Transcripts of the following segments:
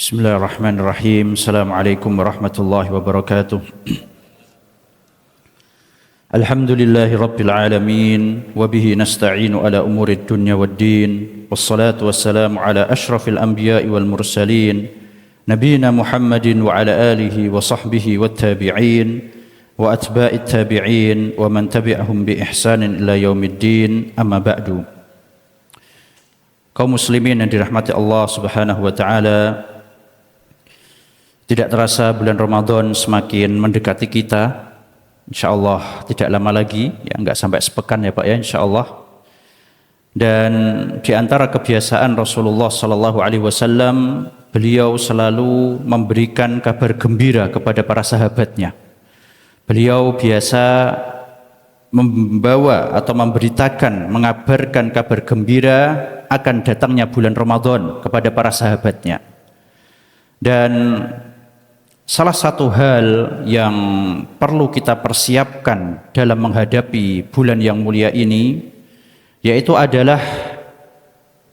Bismillahirrahmanirrahim. Assalamualaikum warahmatullahi wabarakatuh. Alhamdulillahi rabbil alamin wa bihi nasta'inu ala umurid dunya waddin. Wassalatu wassalamu ala asyrafil anbiya'i wal mursalin nabiyina Muhammadin wa ala alihi wa sahbihi wat tabi'in wa atba'it tabi'in wa man tabi'ahum bi ihsanin ila yaumiddin. Amma ba'du. Kaum muslimin yang dirahmati Allah Subhanahu wa taala, tidak terasa bulan Ramadan semakin mendekati kita. InsyaAllah tidak lama lagi, ya enggak sampai sepekan ya Pak ya, InsyaAllah. Dan di antara kebiasaan Rasulullah Sallallahu Alaihi Wasallam, beliau selalu memberikan kabar gembira kepada para sahabatnya. Beliau biasa membawa atau memberitakan, mengabarkan kabar gembira akan datangnya bulan Ramadan kepada para sahabatnya. Dan salah satu hal yang perlu kita persiapkan dalam menghadapi bulan yang mulia ini, yaitu adalah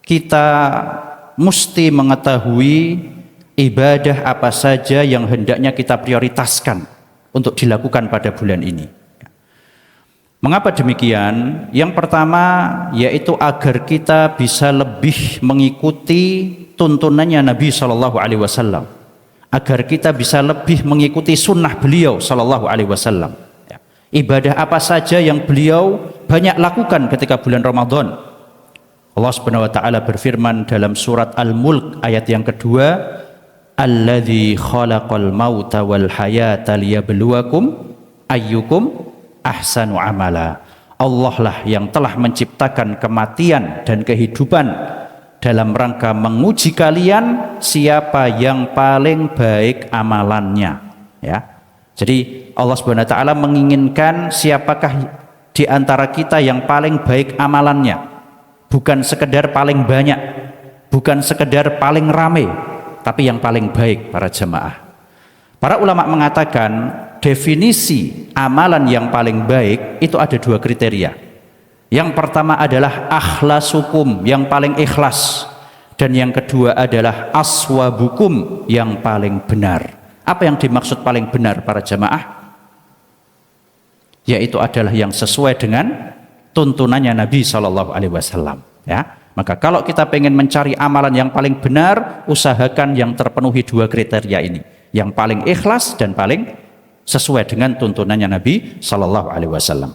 kita mesti mengetahui ibadah apa saja yang hendaknya kita prioritaskan untuk dilakukan pada bulan ini. Mengapa demikian? Yang pertama yaitu agar kita bisa lebih mengikuti tuntunannya Nabi Shallallahu Alaihi Wasallam, agar kita bisa lebih mengikuti sunnah beliau Sallallahu Alaihi Wasallam. Ibadah apa saja yang beliau banyak lakukan ketika bulan Ramadan. Allah Subhanahu Wa Taala berfirman dalam surat Al-Mulk ayat yang kedua, Alladzi khalaqal mauta wal hayata liyabluwakum ayyukum ahsanu amala. Allah lah yang telah menciptakan kematian dan kehidupan dalam rangka menguji kalian siapa yang paling baik amalannya, ya. Jadi Allah Subhanahu wa taala menginginkan siapakah di antara kita yang paling baik amalannya, bukan sekedar paling banyak, bukan sekedar paling rame, tapi yang paling baik para jemaah. Para ulama mengatakan definisi amalan yang paling baik itu ada dua kriteria. Yang pertama adalah akhlasukum, yang paling ikhlas, dan yang kedua adalah aswabukum, yang paling benar. Apa yang dimaksud paling benar para jamaah? Yaitu adalah yang sesuai dengan tuntunannya Nabi Shallallahu Alaihi Wasallam. Ya, maka kalau kita pengen mencari amalan yang paling benar, usahakan yang terpenuhi dua kriteria ini, yang paling ikhlas dan paling sesuai dengan tuntunannya Nabi Shallallahu Alaihi Wasallam.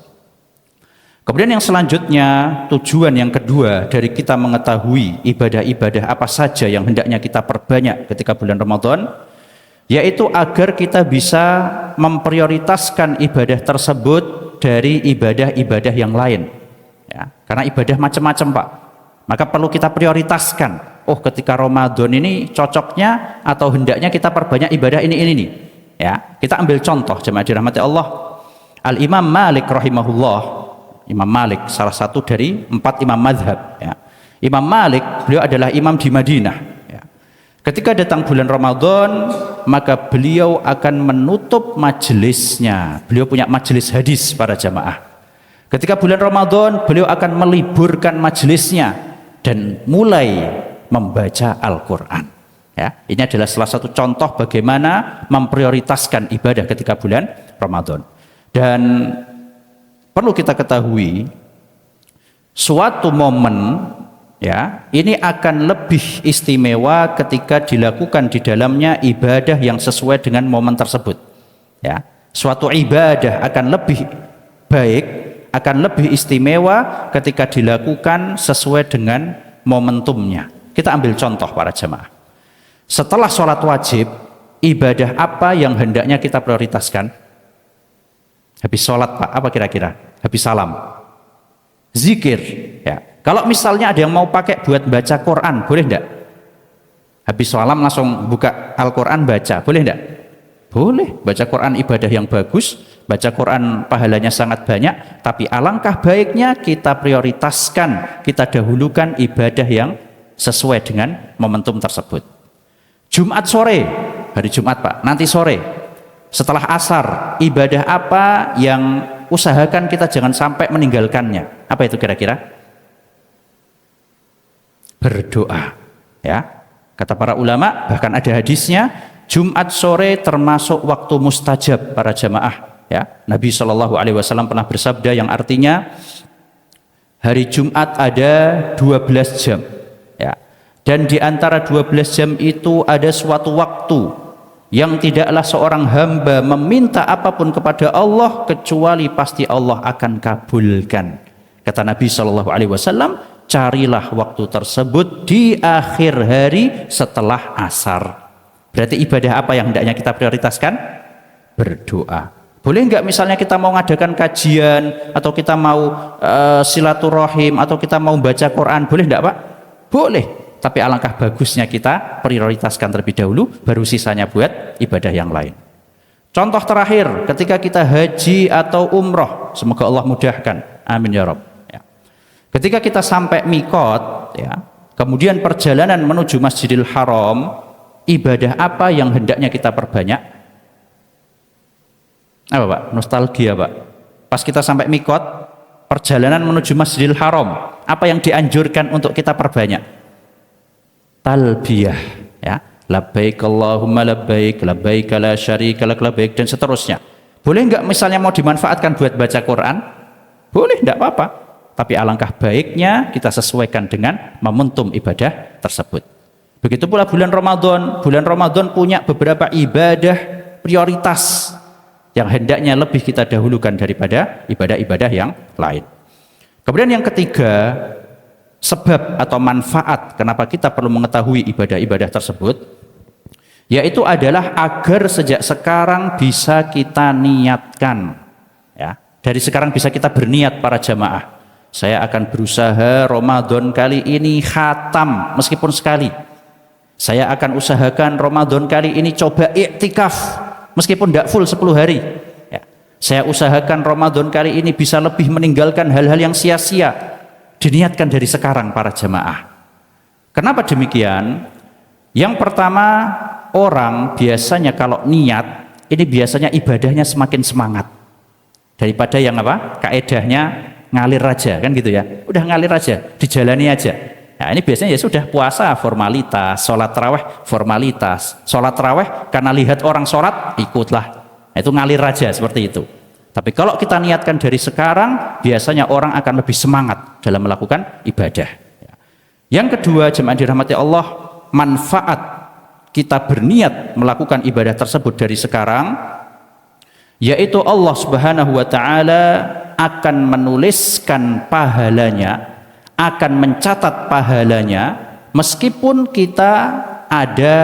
Kemudian yang selanjutnya, tujuan yang kedua dari kita mengetahui ibadah-ibadah apa saja yang hendaknya kita perbanyak ketika bulan Ramadan, yaitu agar kita bisa memprioritaskan ibadah tersebut dari ibadah-ibadah yang lain. Ya, karena ibadah macam-macam Pak, maka perlu kita prioritaskan. Oh, ketika Ramadan ini cocoknya atau hendaknya kita perbanyak ibadah ini nih. Ya, kita ambil contoh jemaah dirahmati Allah. Al-Imam Malik rahimahullah. Imam Malik salah satu dari 4 imam mazhab, ya. Imam Malik beliau adalah imam di Madinah, ya. Ketika datang bulan Ramadan, maka beliau akan menutup majelisnya. Beliau punya majelis hadis para jamaah. Ketika bulan Ramadan, beliau akan meliburkan majelisnya dan mulai membaca Al-Quran, ya. Ini adalah salah satu contoh bagaimana memprioritaskan ibadah ketika bulan Ramadan. Dan perlu kita ketahui, suatu momen, ya, ini akan lebih istimewa ketika dilakukan di dalamnya ibadah yang sesuai dengan momen tersebut. Ya, suatu ibadah akan lebih baik, akan lebih istimewa ketika dilakukan sesuai dengan momentumnya. Kita ambil contoh para jemaah. Setelah sholat wajib, ibadah apa yang hendaknya kita prioritaskan? Habis sholat Pak, apa kira-kira? Habis salam, zikir, ya. Kalau misalnya ada yang mau pakai buat baca Quran, boleh enggak? Habis salam langsung buka Al-Quran baca, boleh enggak? Boleh. Baca Quran ibadah yang bagus, baca Quran pahalanya sangat banyak, tapi alangkah baiknya kita prioritaskan, kita dahulukan ibadah yang sesuai dengan momentum tersebut. Jumat sore, hari Jumat Pak, nanti sore setelah asar, ibadah apa yang usahakan kita jangan sampai meninggalkannya? Apa itu kira-kira? Berdoa, ya. Kata para ulama, bahkan ada hadisnya, Jumat sore termasuk waktu mustajab para jamaah. Ya, Nabi Shallallahu Alaihi Wasallam pernah bersabda yang artinya hari Jumat ada 12 jam. Ya, dan di antara 12 jam itu ada suatu waktu yang tidaklah seorang hamba meminta apapun kepada Allah kecuali pasti Allah akan kabulkan. Kata Nabi Shallallahu Alaihi Wasallam, carilah waktu tersebut di akhir hari setelah asar. Berarti ibadah apa yang hendaknya kita prioritaskan? Berdoa. Boleh nggak misalnya kita mau ngadakan kajian atau kita mau silaturahim atau kita mau baca Quran, boleh nggak Pak? Boleh. Tapi alangkah bagusnya kita prioritaskan terlebih dahulu, baru sisanya buat ibadah yang lain. Contoh terakhir, ketika kita haji atau umroh, semoga Allah mudahkan. Amin ya Rabb. Ya. Ketika kita sampai mikot, ya, kemudian perjalanan menuju Masjidil Haram, ibadah apa yang hendaknya kita perbanyak? Apa Pak? Nostalgia Pak. Pas kita sampai mikot, perjalanan menuju Masjidil Haram, apa yang dianjurkan untuk kita perbanyak? Talbiyah, ya. Labbaik Allahumma labbaik, labbaik la syarika lak labbaik, dan seterusnya. Boleh nggak misalnya mau dimanfaatkan buat baca Quran? Boleh, enggak apa-apa. Tapi alangkah baiknya kita sesuaikan dengan momentum ibadah tersebut. Begitu pula bulan Ramadan. Bulan Ramadan punya beberapa ibadah prioritas yang hendaknya lebih kita dahulukan daripada ibadah-ibadah yang lain. Kemudian yang ketiga, sebab atau manfaat kenapa kita perlu mengetahui ibadah-ibadah tersebut, yaitu adalah agar sejak sekarang bisa kita niatkan, ya, dari sekarang bisa kita berniat para jamaah, saya akan berusaha Ramadan kali ini khatam meskipun sekali. Saya akan usahakan Ramadan kali ini coba iktikaf meskipun tidak full 10 hari. Ya. Saya usahakan Ramadan kali ini bisa lebih meninggalkan hal-hal yang sia-sia. Diniatkan dari sekarang para jamaah. Kenapa demikian? Yang pertama, orang biasanya kalau niat, ini biasanya ibadahnya semakin semangat. Daripada yang apa? Kaedahnya ngalir aja, kan gitu ya. Udah ngalir aja, dijalani aja. Nah, ini biasanya ya sudah puasa formalitas, sholat taraweh formalitas, sholat taraweh karena lihat orang sholat ikutlah. Nah, itu ngalir aja seperti itu. Tapi kalau kita niatkan dari sekarang, biasanya orang akan lebih semangat dalam melakukan ibadah. Yang kedua, jemaah dirahmati Allah, manfaat kita berniat melakukan ibadah tersebut dari sekarang, yaitu Allah Subhanahu wa Ta'ala akan menuliskan pahalanya, akan mencatat pahalanya meskipun kita ada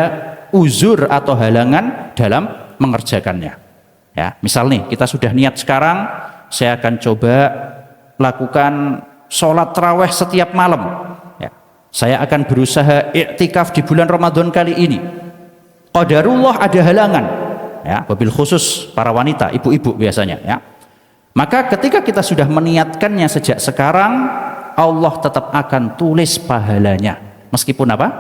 uzur atau halangan dalam mengerjakannya. Ya, misal nih kita sudah niat sekarang, saya akan coba lakukan sholat taraweh setiap malam. Ya, saya akan berusaha iktikaf di bulan Ramadan kali ini. Qadarullah ada halangan. Ya, wabil khusus para wanita, ibu-ibu biasanya. Ya, maka ketika kita sudah meniatkannya sejak sekarang, Allah tetap akan tulis pahalanya meskipun apa?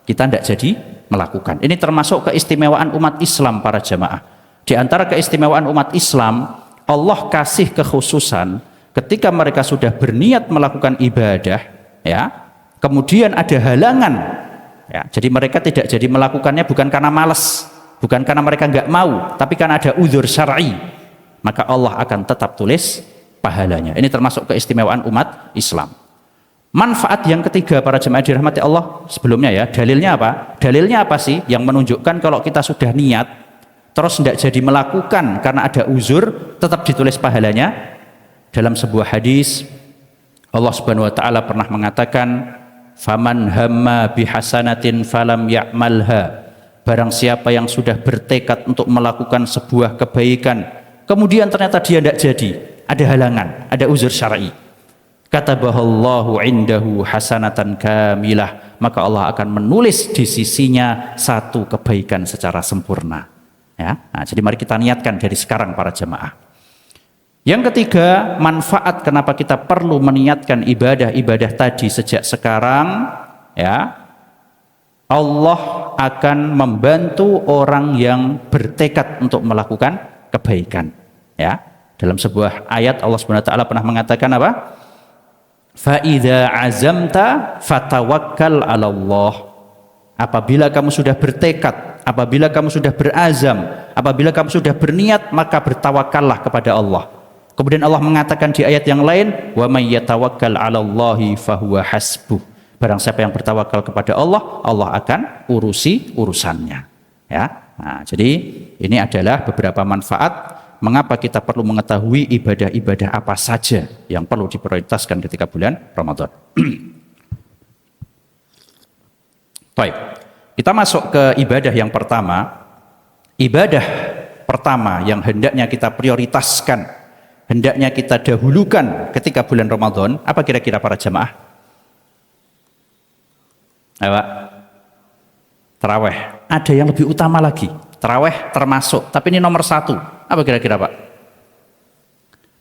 Kita tidak jadi melakukan. Ini termasuk keistimewaan umat Islam para jamaah. Di antara keistimewaan umat Islam, Allah kasih kekhususan ketika mereka sudah berniat melakukan ibadah, ya, kemudian ada halangan, ya, jadi mereka tidak jadi melakukannya bukan karena malas, bukan karena mereka nggak mau, tapi karena ada uzur syar'i, maka Allah akan tetap tulis pahalanya. Ini termasuk keistimewaan umat Islam. Manfaat yang ketiga para jemaah dirahmati Allah, sebelumnya ya, dalilnya apa? Dalilnya apa sih yang menunjukkan kalau kita sudah niat terus tidak jadi melakukan karena ada uzur tetap ditulis pahalanya? Dalam sebuah hadis Allah Subhanahu wa Ta'ala pernah mengatakan, faman hamma bihasanatin falam ya'malha, barang siapa yang sudah bertekad untuk melakukan sebuah kebaikan kemudian ternyata dia tidak jadi, ada halangan, ada uzur syar'i, katabahallahu indahu hasanatan kamilah, maka Allah akan menulis di sisinya satu kebaikan secara sempurna. Ya, nah, jadi mari kita niatkan dari sekarang para jemaah. Yang ketiga, manfaat kenapa kita perlu meniatkan ibadah-ibadah tadi sejak sekarang, ya, Allah akan membantu orang yang bertekad untuk melakukan kebaikan. Ya, dalam sebuah ayat Allah Subhanahu wa Ta'ala pernah mengatakan apa? Fa idza azamta fatawakkal 'ala Allah. Apabila kamu sudah bertekad, apabila kamu sudah berazam, apabila kamu sudah berniat, maka bertawakallah kepada Allah. Kemudian Allah mengatakan di ayat yang lain, wa may yatawakkal 'alallahi fahuwa hasbuh. Barang siapa yang bertawakal kepada Allah, Allah akan urusi urusannya. Ya. Nah, jadi ini adalah beberapa manfaat mengapa kita perlu mengetahui ibadah-ibadah apa saja yang perlu diprioritaskan ketika bulan Ramadan. Baik, kita masuk ke ibadah yang pertama. Ibadah pertama yang hendaknya kita prioritaskan, hendaknya kita dahulukan ketika bulan Ramadan, apa kira-kira para jamaah? Apa? Taraweh. Ada yang lebih utama lagi. Taraweh termasuk, tapi ini nomor satu. Apa kira-kira Pak?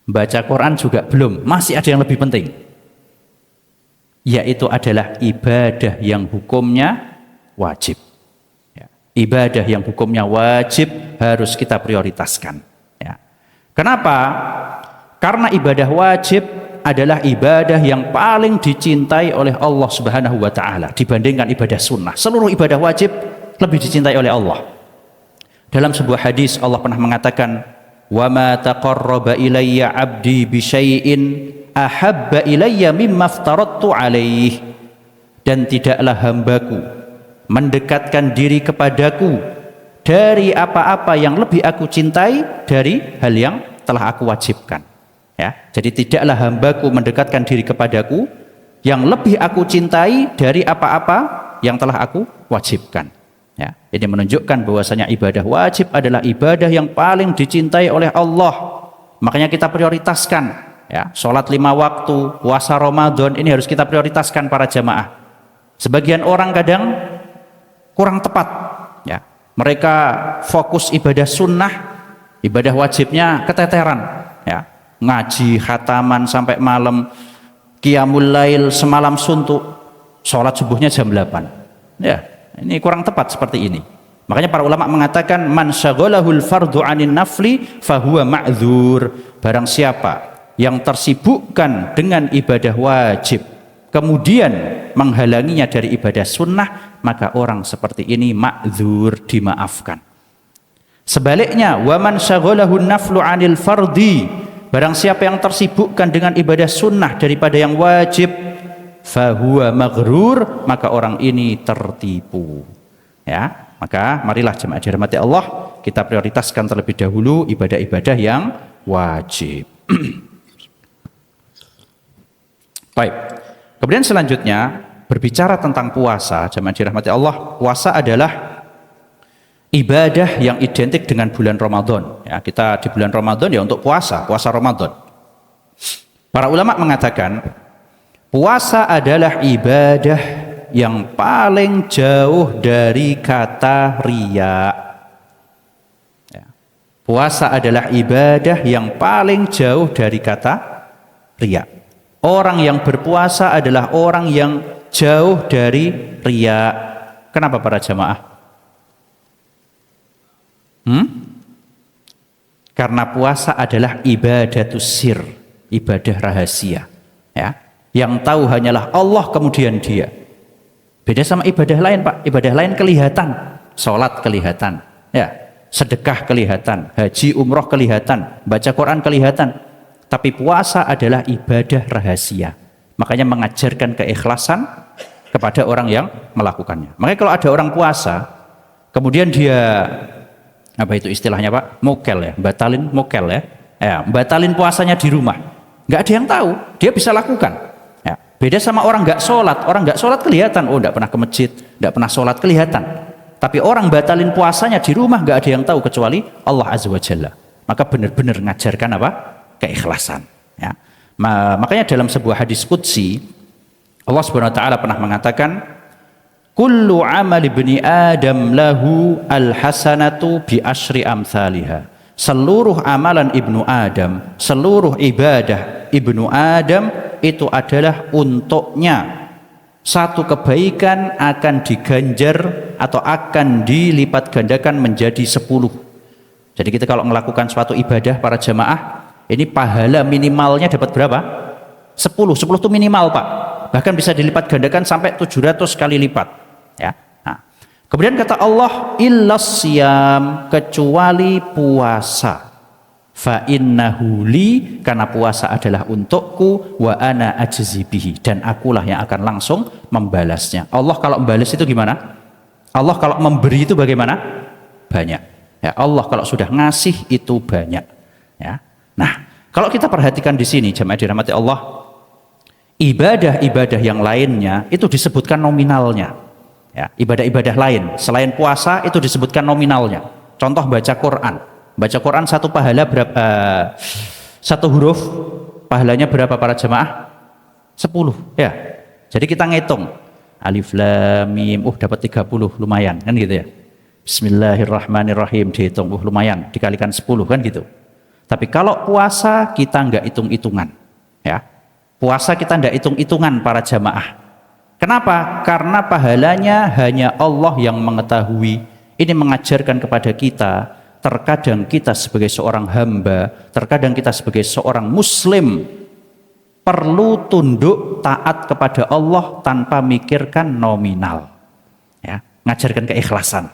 Baca Quran juga belum, masih ada yang lebih penting. Yaitu adalah ibadah yang hukumnya wajib. Ya. Ibadah yang hukumnya wajib harus kita prioritaskan. Ya. Kenapa? Karena ibadah wajib adalah ibadah yang paling dicintai oleh Allah Subhanahu wa Ta'ala dibandingkan ibadah sunnah. Seluruh ibadah wajib lebih dicintai oleh Allah. Dalam sebuah hadis Allah pernah mengatakan, "Wa ma taqarraba ilayya 'abdi bi syai'in ahabba ilayya mimma aftaradtu 'alaihi." Dan tidaklah hambaku mendekatkan diri kepadaku dari apa-apa yang lebih aku cintai dari hal yang telah aku wajibkan. Ya, jadi tidaklah hambaku mendekatkan diri kepadaku yang lebih aku cintai dari apa-apa yang telah aku wajibkan. Ya, ini menunjukkan bahwasanya ibadah wajib adalah ibadah yang paling dicintai oleh Allah. Makanya kita prioritaskan. Ya, sholat 5 waktu, puasa Ramadan ini harus kita prioritaskan para jamaah. Sebagian orang kadang kurang tepat. Ya, mereka fokus ibadah sunnah, ibadah wajibnya keteteran. Ya, ngaji khataman sampai malam, qiyamul lail semalam suntuk, sholat subuhnya jam 8. Ya, ini kurang tepat seperti ini. Makanya para ulama mengatakan man syaghalahul fardu 'anin nafli fahuwa ma'dzur. Barang siapa yang tersibukkan dengan ibadah wajib kemudian menghalanginya dari ibadah sunnah, maka orang seperti ini ma'dzur, dimaafkan. Sebaliknya, wa man syaghalahun naflu 'anil fardi, barang siapa yang tersibukkan dengan ibadah sunnah daripada yang wajib, fahuwa maghrur, maka orang ini tertipu. Ya, maka marilah jemaah dirahmati Allah, kita prioritaskan terlebih dahulu ibadah-ibadah yang wajib. Baik. Kemudian selanjutnya berbicara tentang puasa, jemaah dirahmati Allah, puasa adalah ibadah yang identik dengan bulan Ramadan. Ya, kita di bulan Ramadan ya untuk puasa Ramadan. Para ulama mengatakan puasa adalah ibadah yang paling jauh dari kata riya. Ya. Puasa adalah ibadah yang paling jauh dari kata riya. Orang yang berpuasa adalah orang yang jauh dari riya. Kenapa para jamaah? Karena puasa adalah ibadatus sir, ibadah rahasia. Ya. Yang tahu hanyalah Allah kemudian dia. Beda sama ibadah lain Pak. Ibadah lain kelihatan, sholat kelihatan, ya, sedekah kelihatan, haji umroh kelihatan, baca Quran kelihatan. Tapi puasa adalah ibadah rahasia. Makanya mengajarkan keikhlasan kepada orang yang melakukannya. Makanya kalau ada orang puasa, kemudian dia, apa itu istilahnya Pak? Mokel ya, batalin mokel ya. Ya, batalin puasanya di rumah. Nggak ada yang tahu, dia bisa lakukan. Ya, beda sama orang nggak sholat kelihatan, oh nggak pernah ke masjid, nggak pernah sholat kelihatan. Tapi orang batalin puasanya di rumah nggak ada yang tahu kecuali Allah Azza wa Jalla. Maka benar-benar ngajarkan apa? Keikhlasan. Ya. Makanya dalam sebuah hadis qudsi Allah Subhanahu wa taala pernah mengatakan kullu amal ibni adam lahu alhasanatu bi asyri amsalha. Seluruh amalan ibnu Adam, seluruh ibadah ibnu Adam itu adalah untuknya satu kebaikan akan diganjar atau akan dilipat gandakan menjadi 10. Jadi kita kalau melakukan suatu ibadah para jamaah, ini pahala minimalnya dapat berapa? 10 itu minimal Pak. Bahkan bisa dilipat gandakan sampai 700 kali lipat. Ya. Nah, Kemudian kata Allah, illas siyam, kecuali puasa. Fa innahu li, karena puasa adalah untukku, wa ana ajzi bihi, dan akulah yang akan langsung membalasnya. Allah kalau membalas itu gimana? Allah kalau memberi itu bagaimana? Banyak. Ya, Allah kalau sudah ngasih itu banyak. Ya. Nah, kalau kita perhatikan di sini jemaah dirahmati Allah, ibadah-ibadah yang lainnya itu disebutkan nominalnya. Ya, ibadah-ibadah lain selain puasa itu disebutkan nominalnya. Contoh baca Quran. Baca Quran satu pahala berapa? Satu huruf pahalanya berapa para jemaah? 10 ya. Jadi kita ngitung alif lam mim, dapat 30, lumayan kan gitu ya. Bismillahirrahmanirrahim, dihitung lumayan, dikalikan 10 kan gitu. Tapi kalau puasa kita nggak hitung-hitungan ya. Puasa kita nggak hitung-hitungan para jamaah. Kenapa? Karena pahalanya hanya Allah yang mengetahui. Ini mengajarkan kepada kita, terkadang kita sebagai seorang hamba, terkadang kita sebagai seorang muslim perlu tunduk taat kepada Allah tanpa mikirkan nominal. Ya, ngajarkan keikhlasan.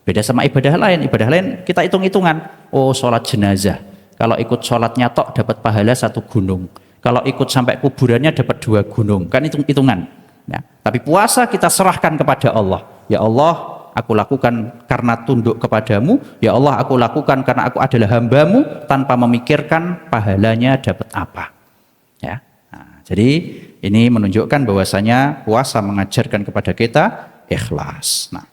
Beda sama ibadah lain kita hitung-hitungan. Oh, sholat jenazah, kalau ikut sholatnya tok dapat pahala 1 gunung, kalau ikut sampai kuburannya dapat 2 gunung, kan hitung-hitungan. Ya, tapi puasa kita serahkan kepada Allah. Ya Allah, aku lakukan karena tunduk kepadamu. Ya Allah, aku lakukan karena aku adalah hambamu, tanpa memikirkan pahalanya dapat apa. Ya, nah, jadi ini menunjukkan bahwasanya puasa mengajarkan kepada kita ikhlas. Nah,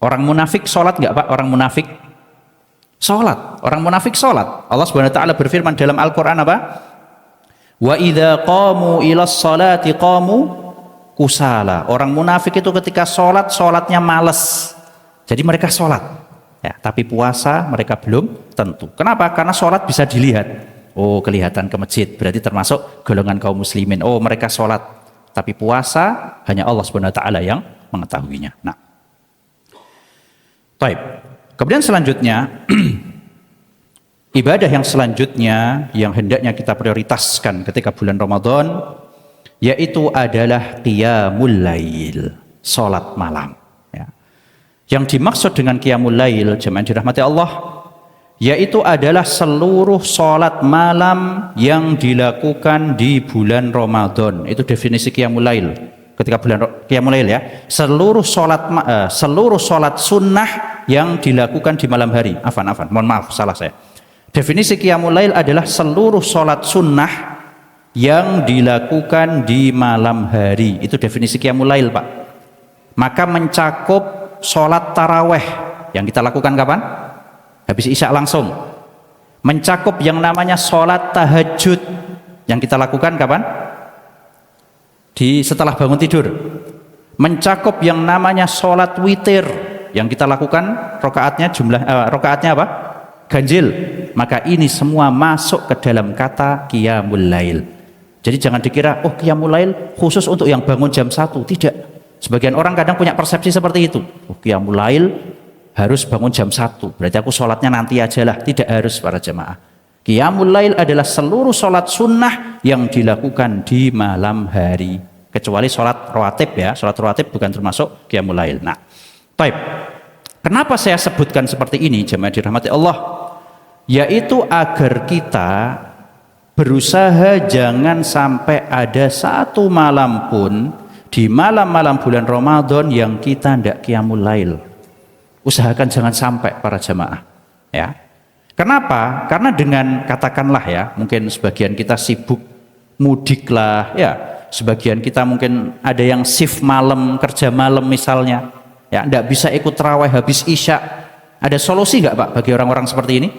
orang munafik sholat nggak Pak? Orang munafik sholat. Orang munafik sholat. Allah Subhanahu Wa Taala berfirman dalam Al-Quran apa? Wa idza qamu ilas salati qamu kusala. Orang munafik itu ketika sholatnya males. Jadi mereka sholat ya, tapi puasa mereka belum tentu. Kenapa? Karena sholat bisa dilihat. Oh, kelihatan ke masjid, berarti termasuk golongan kaum muslimin. Oh, mereka sholat, tapi puasa hanya Allah Subhanahu Wa Taala yang mengetahuinya. Nah, baik. Kemudian selanjutnya ibadah yang selanjutnya yang hendaknya kita prioritaskan ketika bulan Ramadan, yaitu adalah qiyamul lail, salat malam ya. Yang dimaksud dengan qiyamul lail jemaah dirahmati Allah, yaitu adalah seluruh salat malam yang dilakukan di bulan Ramadan. Itu definisi qiyamul lail ketika bulan qiyamul lail ya. Seluruh salat sunnah yang dilakukan di malam hari. Mohon maaf salah saya. Definisi qiyamul lail adalah seluruh sholat sunnah yang dilakukan di malam hari. Itu definisi qiyamul lail Pak. Maka mencakup sholat taraweh yang kita lakukan kapan? Habis isya langsung. Mencakup yang namanya sholat tahajud yang kita lakukan kapan? Setelah bangun tidur. Mencakup yang namanya sholat witir yang kita lakukan rokaatnya apa? Ganjil. Maka ini semua masuk ke dalam kata qiyamul lail. Jadi jangan dikira qiyamul lail khusus untuk yang bangun jam 1. Tidak. Sebagian orang kadang punya persepsi seperti itu. Qiyamul lail harus bangun jam 1, berarti aku sholatnya nanti aja lah. Tidak harus para jemaah. Qiyamul lail adalah seluruh sholat sunnah yang dilakukan di malam hari, kecuali sholat rawatib ya. Sholat rawatib bukan termasuk qiyamul lail. Nah, baik. Kenapa saya sebutkan seperti ini jemaah dirahmati Allah? Yaitu agar kita berusaha jangan sampai ada satu malam pun di malam-malam bulan Ramadan yang kita tidak qiyamul lail. Usahakan jangan sampai para jemaah ya. Kenapa? Karena dengan katakanlah ya, mungkin sebagian kita sibuk mudik lah ya, sebagian kita mungkin ada yang shift malam, kerja malam misalnya ya, tidak bisa ikut tarawih habis isya. Ada solusi nggak Pak bagi orang-orang seperti ini?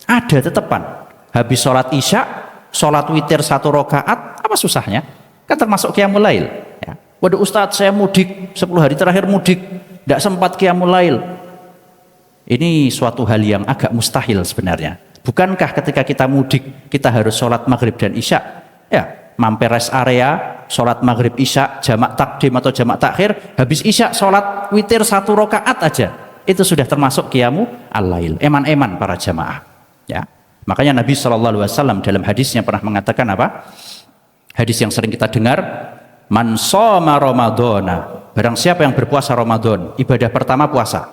Ada tetepan. Habis sholat isya, sholat witir 1 rakaat, apa susahnya? Kan termasuk qiyamul lail ya. Waduh Ustadz, saya mudik 10 hari terakhir mudik, tidak sempat qiyamul lail. Ini suatu hal yang agak mustahil sebenarnya. Bukankah ketika kita mudik kita harus sholat maghrib dan isya ya, mampir rest area, sholat maghrib isya, jamak takdim atau jamak takhir, habis isya sholat witir 1 rakaat aja, itu sudah termasuk qiyamul lail. Eman-eman para jamaah ya. Makanya Nabi SAW dalam hadisnya pernah mengatakan apa? Hadis yang sering kita dengar, Man shoma Ramadhana, barang siapa yang berpuasa Ramadan, ibadah pertama puasa,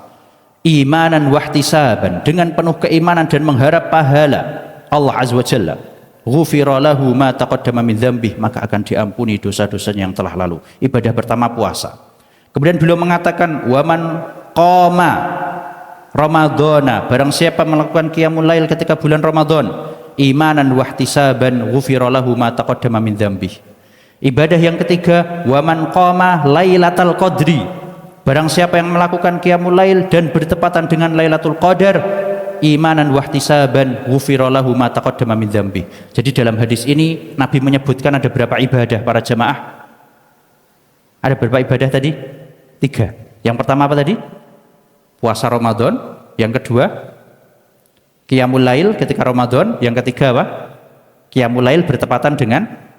imanan wahtisaban, dengan penuh keimanan dan mengharap pahala Allah Azza wa Jalla, ghufira lahu ma taqaddama min dzambih, maka akan diampuni dosa-dosanya yang telah lalu. Ibadah pertama puasa. Kemudian beliau mengatakan waman qama Ramadhana, barang siapa melakukan qiyamul lail ketika bulan Ramadan, imanan wahtisaban, ghufira lahu ma taqaddama min dzambih. Ibadah yang ketiga, waman qama lailatal qadri, barang siapa yang melakukan qiyamul lail dan bertepatan dengan Lailatul Qadar, imanan wahtisaban, ghufira lahu ma taqaddama min dzambih. Jadi dalam hadis ini Nabi menyebutkan ada berapa ibadah para jamaah? Ada berapa ibadah tadi? 3. Yang pertama apa tadi? Puasa Ramadan. Yang kedua, qiyamul lail ketika Ramadan. Yang ketiga apa? Qiyamul lail bertepatan dengan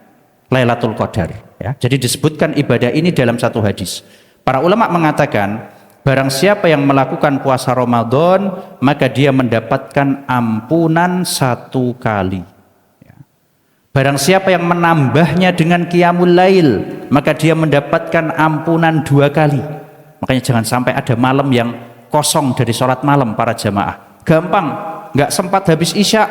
Lailatul Qadar, ya. Jadi disebutkan ibadah ini dalam satu hadis. Para ulama mengatakan barang siapa yang melakukan puasa Ramadan maka dia mendapatkan ampunan 1 kali, ya. Barang siapa yang menambahnya dengan qiyamul lail maka dia mendapatkan ampunan 2 kali. Makanya jangan sampai ada malam yang kosong dari sholat malam para jamaah. Gampang, nggak sempat habis isya,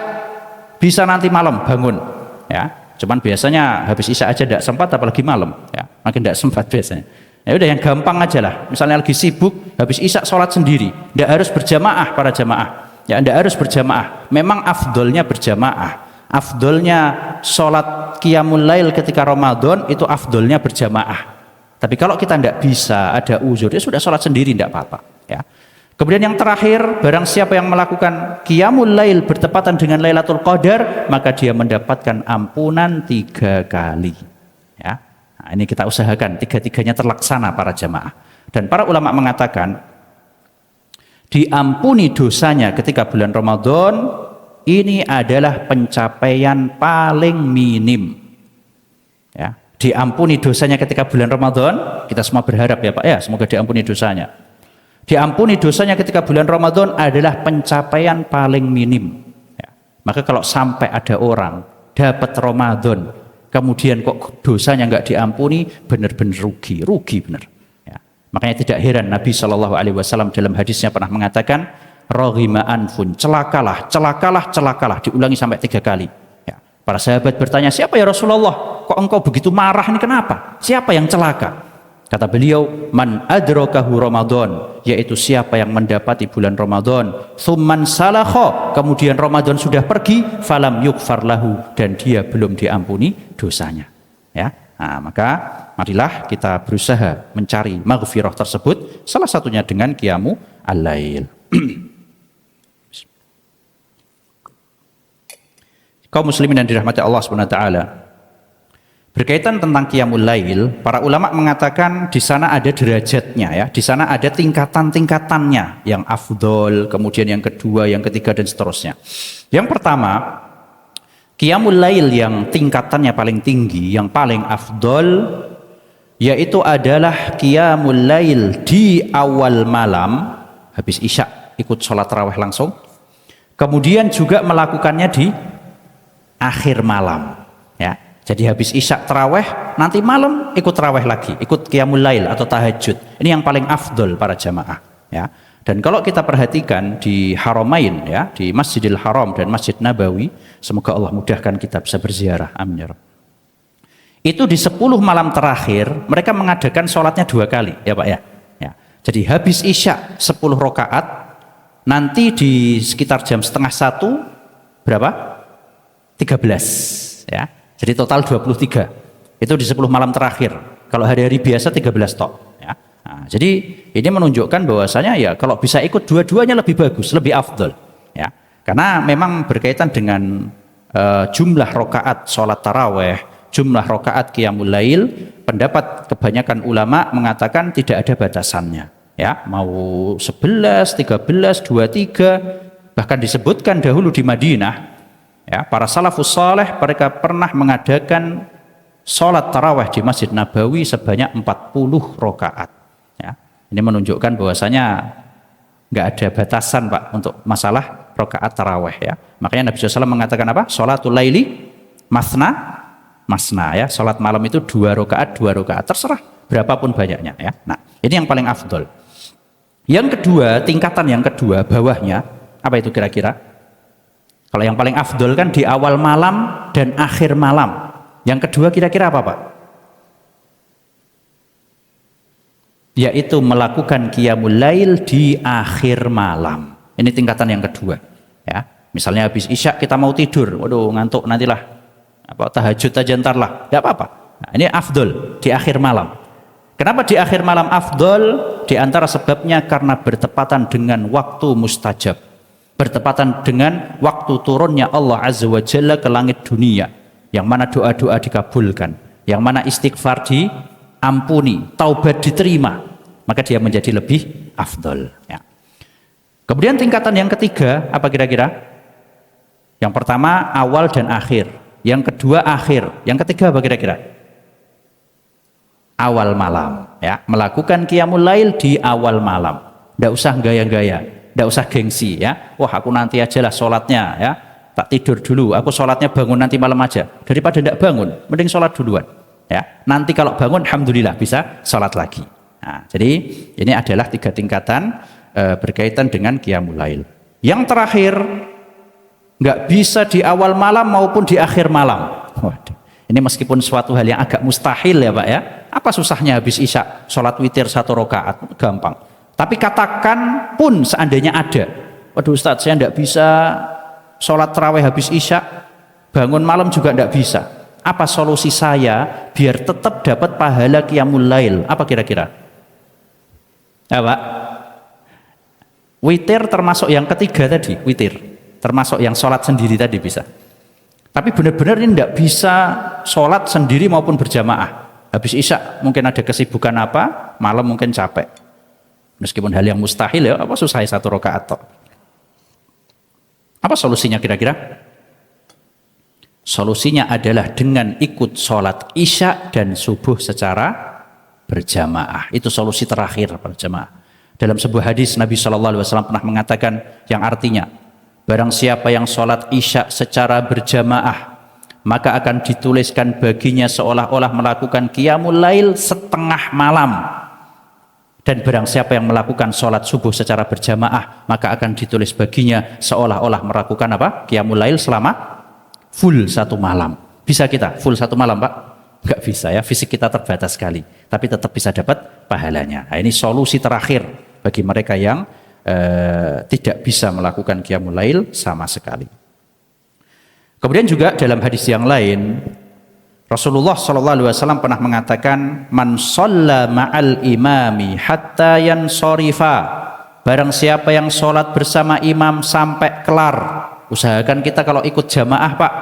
bisa nanti malam bangun, ya. Cuman biasanya habis isya aja tidak sempat, apalagi malam, ya. Makin tidak sempat biasanya. Ya udah yang gampang aja lah. Misalnya lagi sibuk, habis isya sholat sendiri, tidak harus berjamaah para jamaah. Ya, tidak harus berjamaah. Memang afdolnya berjamaah. Afdolnya sholat qiyamul lail ketika Ramadan itu afdolnya berjamaah. Tapi kalau kita tidak bisa, ada uzur, ya sudah sholat sendiri, tidak apa-apa, ya. Kemudian yang terakhir, barang siapa yang melakukan qiyamul lail bertepatan dengan Lailatul Qadar, maka dia mendapatkan ampunan 3 kali, ya. Nah, ini kita usahakan 3-3-nya terlaksana para jamaah. Dan para ulama mengatakan diampuni dosanya ketika bulan Ramadan ini adalah pencapaian paling minim, ya. Diampuni dosanya ketika bulan Ramadan, kita semua berharap ya Pak ya, semoga diampuni dosanya. Diampuni dosanya ketika bulan Ramadan adalah pencapaian paling minim, ya. Maka kalau sampai ada orang dapat Ramadan kemudian kok dosanya nggak diampuni, benar-benar rugi benar, ya. Makanya tidak heran Nabi SAW dalam hadisnya pernah mengatakan raghima anfun, celakalah, diulangi sampai 3 kali, ya. Para sahabat bertanya, siapa ya Rasulullah, kok engkau begitu marah ini, kenapa, siapa yang celaka? Kata beliau, man adrakahu Ramadan, yaitu siapa yang mendapati bulan Ramadan, tsumman salakha, kemudian Ramadan sudah pergi, falam yughfar lahu, dan dia belum diampuni dosanya, ya. Nah, maka marilah kita berusaha mencari maghfirah tersebut, salah satunya dengan qiyamul lail. Kaum muslimin yang dirahmati Allah Subhanahu wa taala, berkaitan tentang qiyamul lail, para ulama mengatakan di sana ada derajatnya, ya. Di sana ada tingkatan-tingkatannya, yang afdol, kemudian yang kedua, yang ketiga, dan seterusnya. Yang pertama, qiyamul lail yang tingkatannya paling tinggi, yang paling afdol, yaitu adalah qiyamul lail di awal malam, habis isya ikut sholat tarawih langsung, kemudian juga melakukannya di akhir malam, ya. Jadi habis isya tarawih, nanti malam ikut tarawih lagi, ikut qiyamul lail atau tahajud. Ini yang paling afdol para jamaah, ya. Dan kalau kita perhatikan di Haramain, ya, di Masjidil Haram dan Masjid Nabawi, semoga Allah mudahkan kita bisa berziarah, amin ya Rabb. Itu di 10 malam terakhir mereka mengadakan sholatnya 2 kali, ya Pak ya. Ya. Jadi habis isya 10 rakaat, nanti di sekitar jam setengah 1 berapa? 13, ya. Jadi total 23. Itu di 10 malam terakhir. Kalau hari-hari biasa 13 tok, ya. Nah, jadi ini menunjukkan bahwasanya ya kalau bisa ikut dua-duanya lebih bagus, lebih afdol, ya. Karena memang berkaitan dengan jumlah rakaat sholat taraweh, jumlah rakaat qiyamul lail, pendapat kebanyakan ulama mengatakan tidak ada batasannya, ya. Mau 11, 13, 23, bahkan disebutkan dahulu di Madinah, ya, para salafus saleh mereka pernah mengadakan sholat tarawih di Masjid Nabawi sebanyak 40 rakaat, ya. Ini menunjukkan bahwasanya nggak ada batasan Pak untuk masalah rakaat tarawih, ya. Makanya Nabi SAW mengatakan apa? Sholatul laili masna masna ya. Salat malam itu 2 rakaat, terserah berapapun banyaknya ya. Nah, ini yang paling afdol. Yang kedua, tingkatan yang kedua bawahnya apa itu kira-kira? Kalau yang paling afdol kan di awal malam dan akhir malam. Yang kedua kira-kira apa, Pak? Yaitu melakukan qiyamul lail di akhir malam. Ini tingkatan yang kedua ya. Misalnya habis isya kita mau tidur, waduh ngantuk nantilah, tahajud aja ntar lah, tidak apa-apa. Nah, ini afdol di akhir malam. Kenapa di akhir malam afdol? Di antara sebabnya karena bertepatan dengan waktu mustajab, bertepatan dengan waktu turunnya Allah Azza wa Jalla ke langit dunia, yang mana doa-doa dikabulkan, yang mana istighfar diampuni, taubat diterima, maka dia menjadi lebih afdol ya. Kemudian tingkatan yang ketiga apa kira-kira? Yang pertama awal dan akhir, yang kedua akhir, yang ketiga apa kira-kira? Awal malam ya, melakukan qiyamul lail di awal malam. Tidak usah gaya-gaya, tidak usah gengsi ya. Wah, aku nanti aja lah sholatnya ya, tak tidur dulu, aku sholatnya bangun nanti malam aja. Daripada tidak bangun, mending sholat duluan ya. Nanti kalau bangun, alhamdulillah bisa sholat lagi. Nah, jadi ini adalah 3 tingkatan berkaitan dengan qiyamul lail. Yang terakhir, nggak bisa di awal malam maupun di akhir malam. Waduh, ini meskipun suatu hal yang agak mustahil ya Pak ya. Apa susahnya habis isya sholat witir 1 rakaat? Gampang. Tapi katakan pun seandainya ada, waduh Ustadz saya nggak bisa sholat tarawih habis isya, bangun malam juga nggak bisa. Apa solusi saya biar tetap dapat pahala qiyamul lail? Apa kira-kira? Ya Pak, witir termasuk yang ketiga tadi, witir termasuk yang sholat sendiri tadi bisa. Tapi benar-benar ini tidak bisa sholat sendiri maupun berjamaah. Habis isya mungkin ada kesibukan apa, malam mungkin capek. Meskipun hal yang mustahil ya, apa susah 1 rakaat tok. Apa solusinya kira-kira? Solusinya adalah dengan ikut sholat isya dan subuh secara berjamaah. Itu solusi terakhir berjamaah. Dalam sebuah hadis Nabi SAW pernah mengatakan yang artinya, barang siapa yang sholat isya secara berjamaah, maka akan dituliskan baginya seolah-olah melakukan qiyamul lail setengah malam. Dan barang siapa yang melakukan sholat subuh secara berjamaah, maka akan ditulis baginya seolah-olah melakukan apa? Qiyamul lail selama full 1 malam. Bisa kita full 1 malam Pak? Enggak bisa ya, fisik kita terbatas sekali. Tapi tetap bisa dapat pahalanya. Nah, ini solusi terakhir bagi mereka yang tidak bisa melakukan qiyamul lail sama sekali. Kemudian juga dalam hadis yang lain, Rasulullah SAW pernah mengatakan, man shalla ma'al imami hatta yansorifa. Barang siapa yang sholat bersama imam sampai kelar. Usahakan kita kalau ikut jamaah Pak,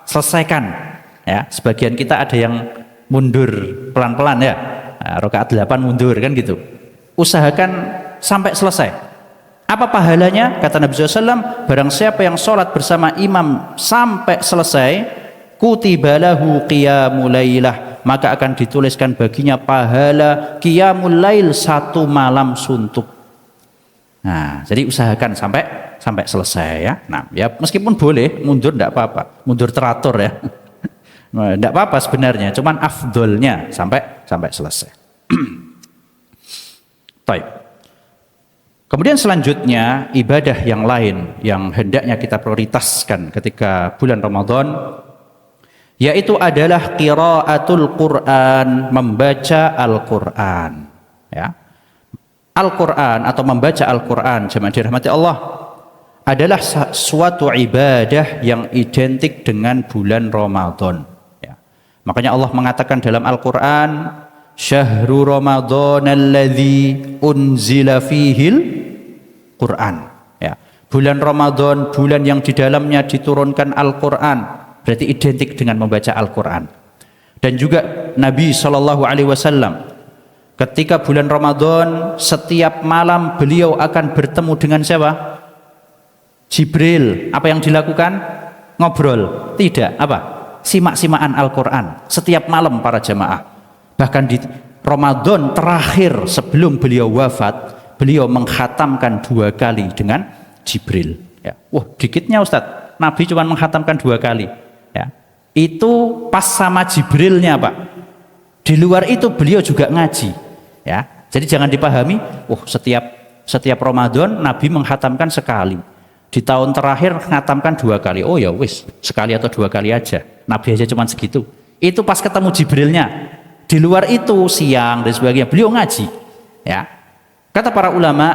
selesaikan ya. Sebagian kita ada yang mundur pelan-pelan ya, nah, rakaat 8 mundur kan gitu. Usahakan sampai selesai. Apa pahalanya? Kata Nabi SAW, barang siapa yang sholat bersama imam sampai selesai, kutibalahu qiyamul lailah, maka akan dituliskan baginya pahala qiyamul lail 1 malam suntuk. Nah, jadi usahakan sampai selesai ya. Nah, ya meskipun boleh mundur tidak apa-apa, mundur teratur ya. Tidak apa-apa sebenarnya, cuman afdolnya sampai selesai. Baik. Kemudian selanjutnya ibadah yang lain yang hendaknya kita prioritaskan ketika bulan Ramadan, yaitu adalah qiraatul Quran, membaca Al-Quran ya. Al-Quran atau membaca Al-Quran, jemaah dirahmati Allah, adalah suatu ibadah yang identik dengan bulan Ramadan ya. Makanya Allah mengatakan dalam Al-Quran, Syahrul Ramadan alladzi unzila fihil Quran ya. Bulan Ramadan, bulan yang di dalamnya diturunkan Al-Quran, berarti identik dengan membaca Al-Quran. Dan juga Nabi SAW ketika bulan Ramadan, setiap malam beliau akan bertemu dengan siapa? Jibril. Apa yang dilakukan? Ngobrol? Tidak. Apa? Simak-simakan Al-Quran setiap malam para jamaah. Bahkan di Ramadan terakhir sebelum beliau wafat, beliau menghatamkan 2 kali dengan Jibril ya. Wah, dikitnya Ustadz, Nabi cuma menghatamkan 2 kali ya. itu pas sama Jibrilnya Pak. Di luar itu beliau juga ngaji, ya. Jadi jangan dipahami, setiap Ramadan Nabi menghatamkan sekali. Di tahun terakhir menghatamkan 2 kali. Oh ya wis, sekali atau 2 kali aja. Nabi aja cuma segitu. Itu pas ketemu Jibrilnya. Di luar itu siang dan sebagainya beliau ngaji, ya. Kata para ulama,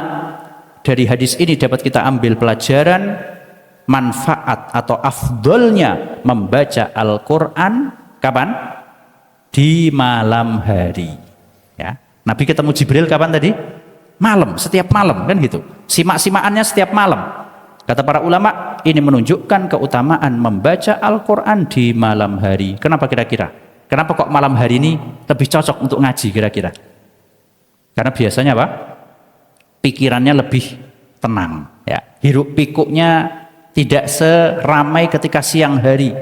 dari hadis ini dapat kita ambil pelajaran manfaat atau afdolnya membaca Al-Quran kapan? Di malam hari, ya. Nabi ketemu Jibril kapan tadi? Malam, setiap malam kan gitu. Simak-simakannya setiap malam. Kata para ulama, ini menunjukkan keutamaan membaca Al-Quran di malam hari. Kenapa kira-kira? Kenapa kok malam hari ini lebih cocok untuk ngaji kira-kira? Karena biasanya apa? Pikirannya lebih tenang, ya. Hiruk pikuknya tidak seramai ketika siang hari.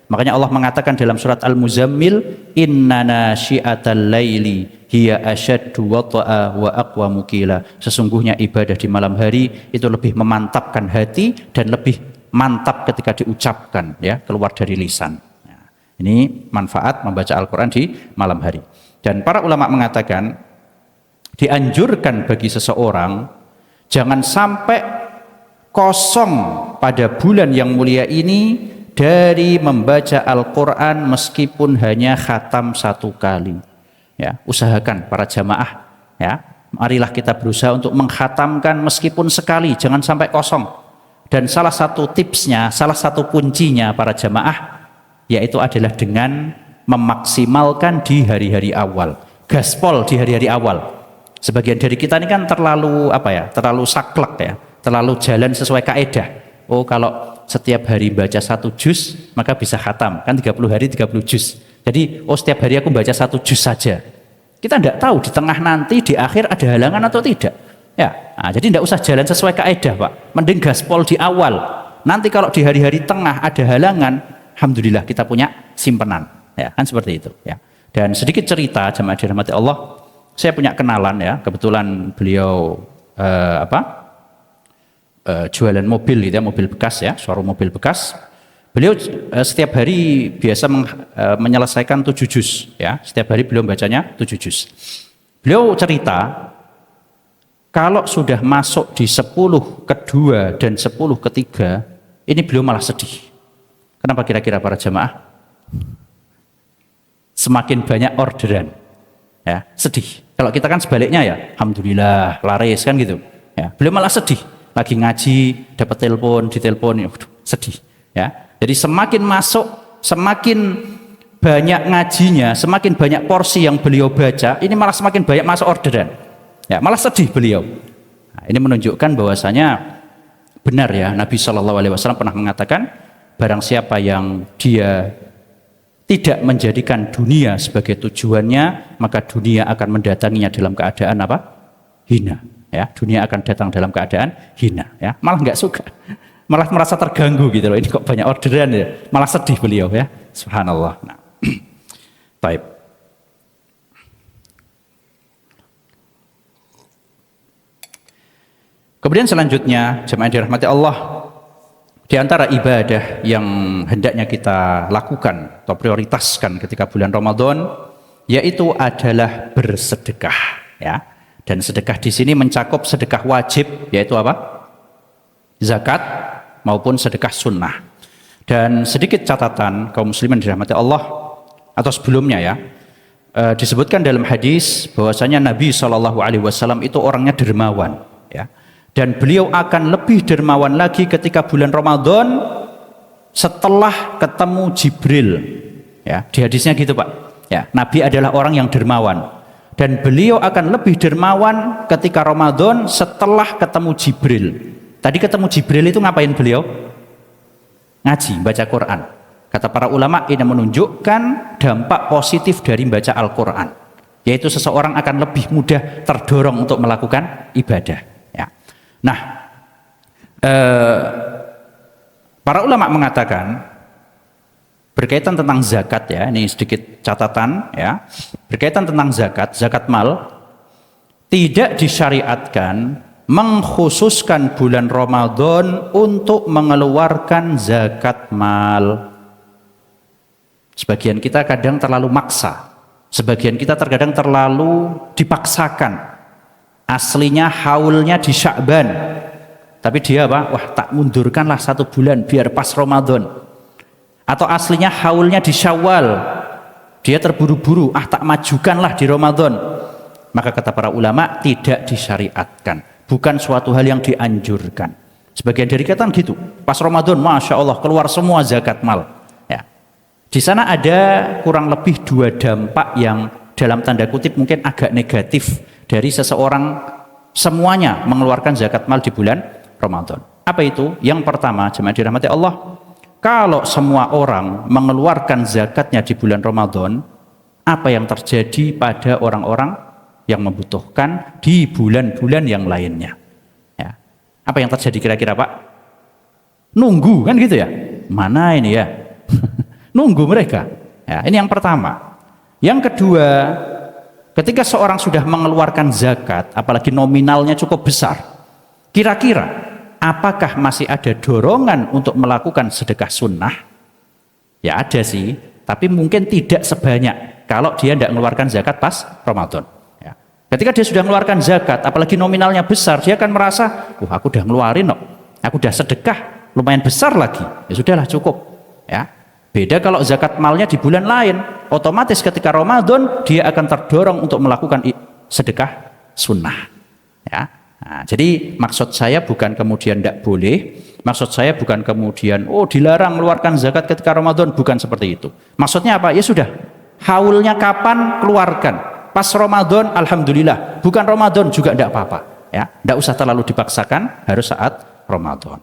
Makanya Allah mengatakan dalam surat Al-Muzammil, inna nasyi'atal laili hiya asyaddu wata'a wa aqwamu qila. Sesungguhnya ibadah di malam hari itu lebih memantapkan hati dan lebih mantap ketika diucapkan, ya, keluar dari lisan. Nah, ini manfaat membaca Al-Quran di malam hari. Dan para ulama mengatakan dianjurkan bagi seseorang jangan sampai kosong pada bulan yang mulia ini dari membaca Al-Quran meskipun hanya khatam 1 kali, ya. Usahakan para jamaah, ya, marilah kita berusaha untuk mengkhatamkan meskipun sekali, jangan sampai kosong. Dan salah satu tipsnya, salah satu kuncinya para jamaah, yaitu adalah dengan memaksimalkan di hari-hari awal, gaspol di hari-hari awal. Sebagian dari kita ini kan terlalu terlalu saklek, ya, terlalu jalan sesuai kaidah. Oh, kalau setiap hari baca 1 juz maka bisa khatam, kan 30 hari 30 juz. Jadi setiap hari aku baca 1 juz saja. Kita tidak tahu di tengah nanti di akhir ada halangan atau tidak, ya. Nah, jadi tidak usah jalan sesuai kaidah Pak, mending gaspol di awal. Nanti kalau di hari-hari tengah ada halangan, alhamdulillah kita punya simpenan, ya, kan seperti itu, ya. Dan sedikit cerita jemaah dirahmati Allah, saya punya kenalan, ya, kebetulan beliau jualan mobil gitu, ya, mobil bekas, ya, showroom mobil bekas. Beliau setiap hari biasa menyelesaikan 7 juz, ya. Setiap hari beliau bacanya 7 juz. Beliau cerita kalau sudah masuk di 10 kedua dan 10 ketiga, ini beliau malah sedih. Kenapa kira-kira para jamaah? Semakin banyak orderan, ya, sedih. Kalau kita kan sebaliknya, ya, alhamdulillah laris kan gitu, ya. Beliau malah sedih. Lagi ngaji, dapat telepon, ditelepon, ya, sedih, ya. Jadi semakin masuk, semakin banyak ngajinya, semakin banyak porsi yang beliau baca, ini malah semakin banyak masuk orderan, ya, malah sedih beliau. Nah, ini menunjukkan bahwasanya benar, ya, Nabi SAW pernah mengatakan, barang siapa yang dia tidak menjadikan dunia sebagai tujuannya, maka dunia akan mendatanginya dalam keadaan apa? Hina. Ya, dunia akan datang dalam keadaan hina, ya. Malah nggak suka, malah merasa terganggu gitu loh. Ini kok banyak orderan, ya, malah sedih beliau, ya. Subhanallah. Nah, baik. Kemudian selanjutnya, jemaah dirahmati Allah, di antara ibadah yang hendaknya kita lakukan atau prioritaskan ketika bulan Ramadan, yaitu adalah bersedekah, ya. Dan sedekah di sini mencakup sedekah wajib, yaitu apa? Zakat maupun sedekah sunnah. Dan sedikit catatan kaum muslimin dirahmati Allah, atau sebelumnya, ya, disebutkan dalam hadis bahwasanya Nabi SAW itu orangnya dermawan, ya. Dan beliau akan lebih dermawan lagi ketika bulan Ramadan setelah ketemu Jibril, ya. Di hadisnya gitu Pak, ya. Nabi adalah orang yang dermawan. Dan beliau akan lebih dermawan ketika Ramadan setelah ketemu Jibril. Tadi ketemu Jibril itu ngapain beliau? Ngaji, baca Quran. Kata para ulama, ini menunjukkan dampak positif dari membaca Al-Quran, yaitu seseorang akan lebih mudah terdorong untuk melakukan ibadah, ya. Nah, para ulama mengatakan berkaitan tentang zakat, ya, ini sedikit catatan, ya. Berkaitan tentang zakat mal tidak disyariatkan mengkhususkan bulan Ramadan untuk mengeluarkan zakat mal. Sebagian kita kadang terlalu maksa. Sebagian kita terkadang terlalu dipaksakan. Aslinya haulnya di Sya'ban. Tapi dia apa? Wah, tak mundurkanlah 1 bulan biar pas Ramadan. Atau aslinya haulnya di Syawal. Dia terburu-buru, tak majukanlah di Ramadan. Maka kata para ulama, tidak disyariatkan. Bukan suatu hal yang dianjurkan. Sebagian dari kita kan gitu. Pas Ramadan, Masya Allah, keluar semua zakat mal. Ya. Di sana ada kurang lebih 2 dampak yang dalam tanda kutip mungkin agak negatif dari seseorang semuanya mengeluarkan zakat mal di bulan Ramadan. Apa itu? Yang pertama, jemaah dirahmati Allah, kalau semua orang mengeluarkan zakatnya di bulan Ramadan, apa yang terjadi pada orang-orang yang membutuhkan di bulan-bulan yang lainnya? Ya. Apa yang terjadi kira-kira, Pak? Nunggu kan gitu ya? Mana ini ya? Nunggu mereka. Ya, ini yang pertama. Yang kedua, ketika seorang sudah mengeluarkan zakat, apalagi nominalnya cukup besar, kira-kira apakah masih ada dorongan untuk melakukan sedekah sunnah? Ya ada sih, tapi mungkin tidak sebanyak kalau dia tidak mengeluarkan zakat pas Ramadan. Ya. Ketika dia sudah mengeluarkan zakat, apalagi nominalnya besar, dia akan merasa, aku udah ngeluarin kok, aku udah sedekah, lumayan besar lagi, ya sudahlah cukup. Ya. Beda kalau zakat malnya di bulan lain, otomatis ketika Ramadan dia akan terdorong untuk melakukan sedekah sunnah. Ya. Nah, jadi maksud saya bukan kemudian tidak boleh, maksud saya bukan kemudian dilarang mengeluarkan zakat ketika Ramadan, bukan seperti itu. Maksudnya apa? Ya sudah, haulnya kapan keluarkan. Pas Ramadan, alhamdulillah. Bukan Ramadan juga tidak apa-apa. Ya, tidak usah terlalu dipaksakan, harus saat Ramadan.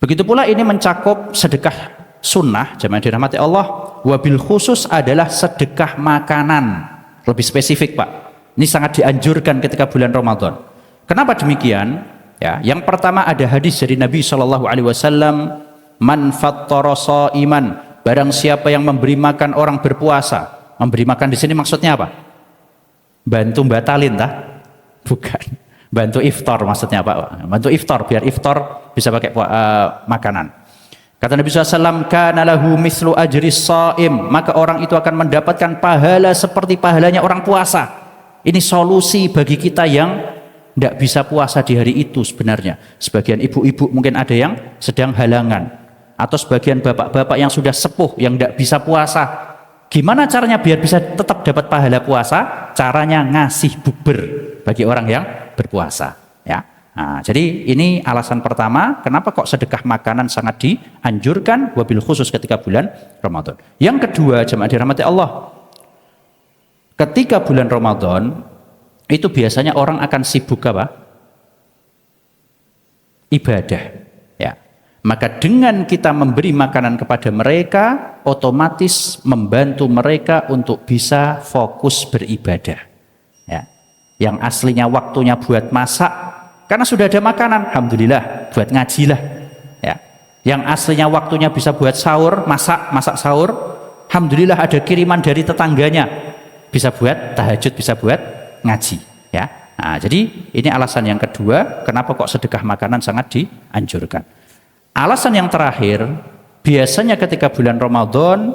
Begitu pula ini mencakup sedekah sunnah, jemaah dirahmati Allah, wabil khusus adalah sedekah makanan. Lebih spesifik, Pak. Ini sangat dianjurkan ketika bulan Ramadan. Kenapa demikian? Ya, yang pertama ada hadis dari Nabi SAW, man fattara shaiman, barang siapa yang memberi makan orang berpuasa. Memberi makan di sini maksudnya apa? Bantu batalin, tah? Bukan. Bantu iftar maksudnya, Pak. Bantu iftar biar iftar bisa pakai makanan. Kata Nabi SAW, kana lahu mislu ajris shaim, maka orang itu akan mendapatkan pahala seperti pahalanya orang puasa. Ini solusi bagi kita yang tidak bisa puasa di hari itu sebenarnya. Sebagian ibu-ibu mungkin ada yang sedang halangan, atau sebagian bapak-bapak yang sudah sepuh yang tidak bisa puasa. Gimana caranya biar bisa tetap dapat pahala puasa? Caranya ngasih bukber bagi orang yang berpuasa. Ya. Nah, jadi ini alasan pertama kenapa kok sedekah makanan sangat dianjurkan, wabil khusus ketika bulan Ramadan. Yang kedua, jemaah dirahmati Allah, ketika bulan Ramadan itu biasanya orang akan sibuk apa? Ibadah. Ya. Maka dengan kita memberi makanan kepada mereka, otomatis membantu mereka untuk bisa fokus beribadah. Ya. Yang aslinya waktunya buat masak, karena sudah ada makanan, alhamdulillah, buat ngaji lah. Ya. Yang aslinya waktunya bisa buat sahur, masak sahur, alhamdulillah ada kiriman dari tetangganya, bisa buat tahajud, bisa buat ngaji. Ya. Nah, jadi ini alasan yang kedua, kenapa kok sedekah makanan sangat dianjurkan. Alasan yang terakhir, biasanya ketika bulan Ramadan,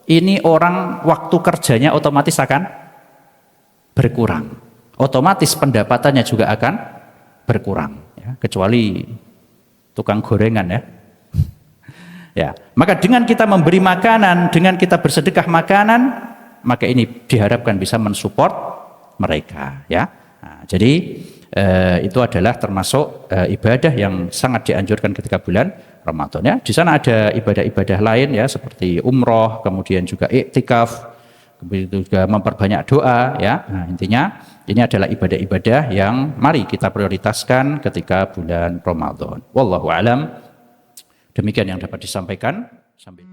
ini orang waktu kerjanya otomatis akan berkurang. Otomatis pendapatannya juga akan berkurang, ya, kecuali tukang gorengan ya. Ya, maka dengan kita memberi makanan, dengan kita bersedekah makanan, maka ini diharapkan bisa mensupport mereka, ya. Nah, jadi itu adalah termasuk ibadah yang sangat dianjurkan ketika bulan Ramadan. Ya, di sana ada ibadah-ibadah lain ya, seperti umroh, kemudian juga iktikaf, kemudian juga memperbanyak doa, ya. Nah, intinya ini adalah ibadah-ibadah yang mari kita prioritaskan ketika bulan Ramadan. Wallahu a'lam. Demikian yang dapat disampaikan. Sampai